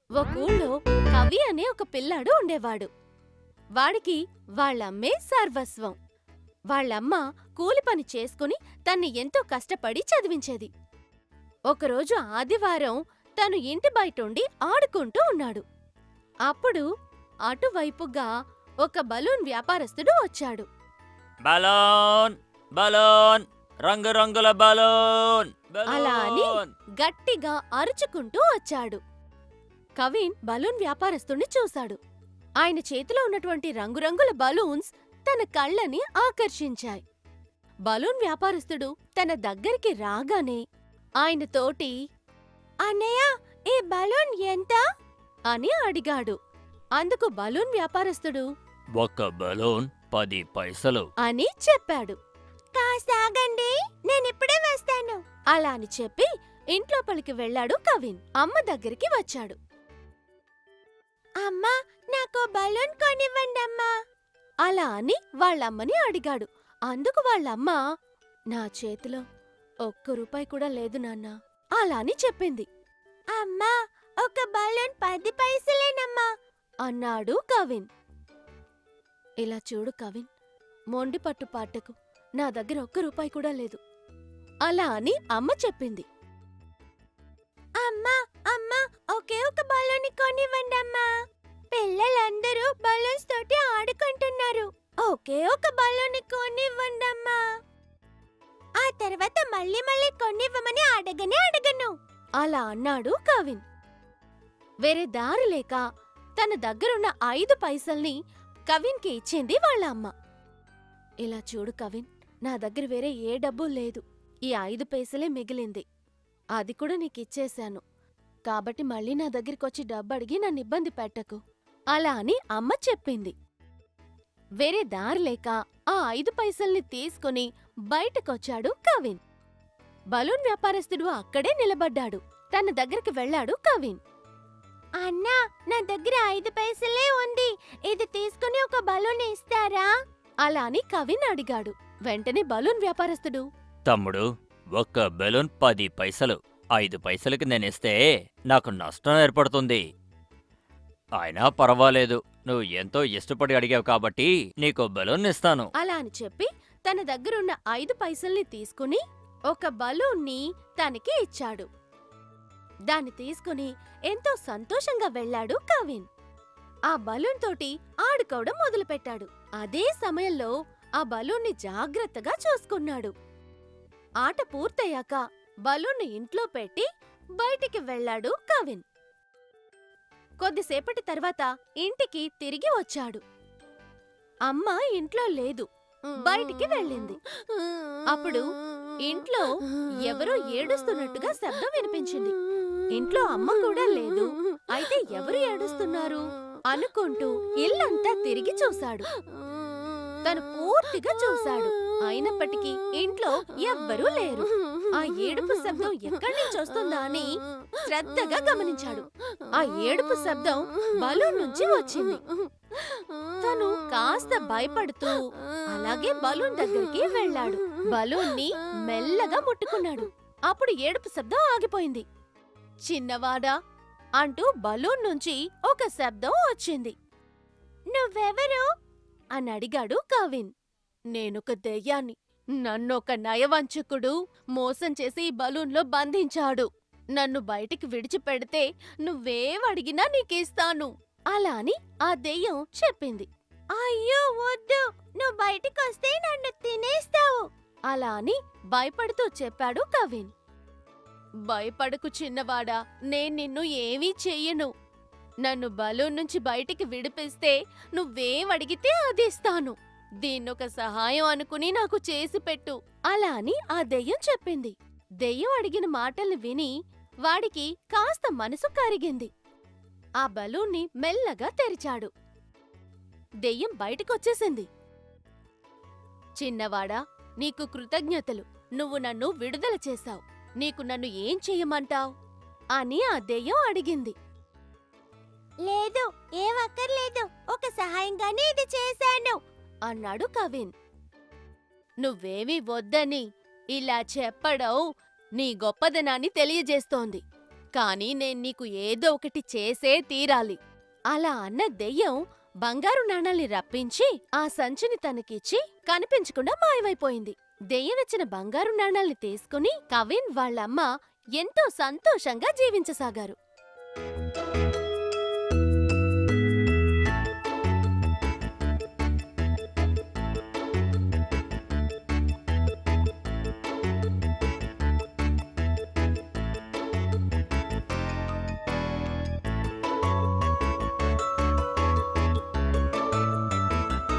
ఒక ఊళ్ళో కవి అనే ఒక పిల్లాడు ఉండేవాడు. వాడికి వాళ్ళమ్మే సర్వస్వం. వాళ్ళమ్మ కూలి పని చేసుకుని తన్ని ఎంతో కష్టపడి చదివించేది. ఒకరోజు ఆదివారం తను ఇంటి బయటుండి ఆడుకుంటూ ఉన్నాడు. అప్పుడు అటువైపుగా ఒక బలూన్ వ్యాపారస్తుడు వచ్చాడు. బలూన్ బలూన్ రంగురంగుల బలూన్ అలా అని బలూన్ గట్టిగా అరుచుకుంటూ వచ్చాడు. కవిన్ బలూన్ వ్యాపారస్తుణ్ణి చూశాడు. ఆయన చేతిలో ఉన్నటువంటి రంగురంగుల బలూన్స్ తన కళ్ళని ఆకర్షించాయి. బలూన్ వ్యాపారస్తుడు తన దగ్గరికి రాగానే ఆయనతోటి అన్నయ్య, ఈ బలూన్ ఎంత అని అడిగాడు. అందుకు బలూన్ వ్యాపారస్తుడు ఒక బలూన్ 10 పైసలు. అని చెప్పాడు. కాసాగండి, నేనిప్పుడే వస్తాను అలా అని చెప్పి ఇంట్లోపలికి వెళ్ళాడు కవిన్. అమ్మ దగ్గరికి వచ్చాడు. అమ్మా, నాకో బలూన్ కొనివ్వండమ్మా అలా అని వాళ్ళమ్మని అడిగాడు. అందుకు వాళ్ళమ్మ, నా చేతిలో ఒక్క రూపాయి కూడా లేదు నాన్నా అలా అని చెప్పింది. అమ్మా, ఒక బలూన్ 10 పైసలేనమ్మా అన్నాడు కవిన్. ఇలా చూడు కవిన్, మొండి పట్టు పాటకు నా దగ్గర ఒక్క రూపాయి కూడా లేదు అలా అని అమ్మ చెప్పింది. అమ్మా అమ్మా, ఒకే ఒక బలూన్ కొనివ్వండమ్మా, పిల్లలందరూ బలూన్స్ తోటి ఆడుకుంటున్నారు, ఒకే ఒక బలూన్ కొనివ్వండమ్మా, ఆ తర్వాత మళ్ళీ మళ్ళీ కొనివ్వమని అడగను అలా అన్నాడు కవిన్. వేరే దారి లేక తన దగ్గరున్న 5 పైసల్ని కవిన్కి ఇచ్చింది వాళ్ళ అమ్మ. ఇలా చూడు కవిన్, నా దగ్గర వేరే ఏ డబ్బు లేదు, ఈ 5 పైసలే మిగిలింది, అది కూడా నీకిచ్చేశాను, కాబట్టి మళ్ళీ నా దగ్గరికొచ్చి డబ్బడిగి నన్ను ఇబ్బంది పెట్టకు అలా అని అమ్మ చెప్పింది. వేరే దారిలేక ఆ 5 పైసల్ని తీసుకుని బయటకొచ్చాడు కవిన్. బలూన్ వ్యాపారస్తుడు అక్కడే నిలబడ్డాడు. తన దగ్గరికి వెళ్ళాడు కవిన్. అన్నా, నా దగ్గర 5 పైసలే ఉంది, ఇది తీసుకుని ఒక బలూన్ ఇస్తారా అలా అని కవిన్ అడిగాడు. వెంటనే బలూన్ వ్యాపారస్తుడు, తమ్ముడు, ఒక్క బలూన్ 10 పైసలు. 5 పైసలకి నేనిస్తే నాకు నష్టం ఏర్పడుతుంది. అయినా పర్వాలేదు, నువ్వు ఎంతో ఇష్టపడి అడిగావు కాబట్టి నీకో బలూన్ ఇస్తాను. అలా అని చెప్పి తన దగ్గరున్న 5 పైసల్ని తీసుకుని ఒక బలూన్ని తనకి ఇచ్చాడు. దాన్ని తీసుకుని ఎంతో సంతోషంగా వెళ్ళాడు కవిన్. ఆ బలూన్ తోటి ఆడుకోవడం మొదలుపెట్టాడు. అదే సమయంలో ఆ బలూన్ని జాగ్రత్తగా చూసుకున్నాడు. ఆట పూర్తయ్యాక బలూన్ను ఇంట్లో పెట్టి బయటికి వెళ్ళాడు కవిన్. కొద్దిసేపటి తర్వాత ఇంటికి తిరిగి వచ్చాడు. అమ్మ ఇంట్లో లేదు, బయటికి వెళ్ళింది. అప్పుడు ఇంట్లో ఎవరో ఏడుస్తున్నట్టుగా శబ్దం వినిపించింది. ఇంట్లో అమ్మ కూడా లేదు, అయితే ఎవరు ఏడుస్తున్నారు అనుకుంటూ ఇల్లంతా తిరిగి చూశాడు. తను పూర్తిగా చూశాడు, అయినప్పటికీ ఇంట్లో ఎవ్వరూ లేరు. ఆ ఏడుపు శబ్దం ఎక్కడి నుంచి వస్తుందా అని శ్రద్ధగా గమనించాడు. ఆ ఏడుపు శబ్దం బలూన్ నుంచి వచ్చింది. తను కాస్త భయపడుతూ అలాగే బలూన్ దగ్గరికి వెళ్ళాడు. బలూన్ని మెల్లగా ముట్టుకున్నాడు. అప్పుడు ఏడుపు శబ్దం ఆగిపోయింది. చిన్నవాడా అంటూ బలూన్ నుంచి ఒక శబ్దం వచ్చింది. నువ్వెవరు అని అడిగాడు కవిన్. నేనొక దెయ్యాన్ని. నన్నొక నయవంచకుడు మోసం చేసి ఈ బలూన్లో బంధించాడు. నన్ను బయటికి విడిచిపెడితే నువ్వేమడిగినా నీకిస్తాను అలా అని ఆ దెయ్యం చెప్పింది. అయ్యో వద్దు, నువ్వు బయటికొస్తే నన్ను తినేస్తావు అలా అని భయపడుతూ చెప్పాడు కవిన్. భయపడకు చిన్నవాడా, నేను నిన్ను ఏమీ చెయ్యను. నన్ను బలూన్ నుంచి బయటికి విడిపిస్తే నువ్వేమడిగితే అది ఇస్తాను. దీన్నొక సహాయం అనుకుని నాకు చేసి పెట్టు అలా అని ఆ దెయ్యం చెప్పింది. దెయ్యం అడిగిన మాటల్ని విని వాడికి కాస్త మనసు కరిగింది. ఆ బలూన్ని మెల్లగా తెరిచాడు. దెయ్యం బయటికొచ్చేసింది. చిన్నవాడా, నీకు కృతజ్ఞతలు, నువ్వు నన్ను విడుదల చేశావు. నీకు నన్ను ఏం చెయ్యమంటావ్ అని ఆ దెయ్యం అడిగింది. లేదు, ఏమక్కర్లేదు, ఒక సహాయంగానే ఇది చేశాను అన్నాడు కవిన్. నువ్వేమీ వద్దని ఇలా చెప్పడం నీ గొప్పదనాన్ని తెలియజేస్తోంది. కానీ నేను నీకు ఏదో ఒకటి చేసే తీరాలి. అలా అన్న దెయ్యం బంగారు నాణాల్ని రప్పించి ఆ సంచిని తనకిచ్చి కనిపించకుండా మాయమైపోయింది. దెయ్యమిచ్చిన బంగారు నాణాల్ని తీసుకుని కవిన్ వాళ్ళమ్మ ఎంతో సంతోషంగా జీవించసాగారు.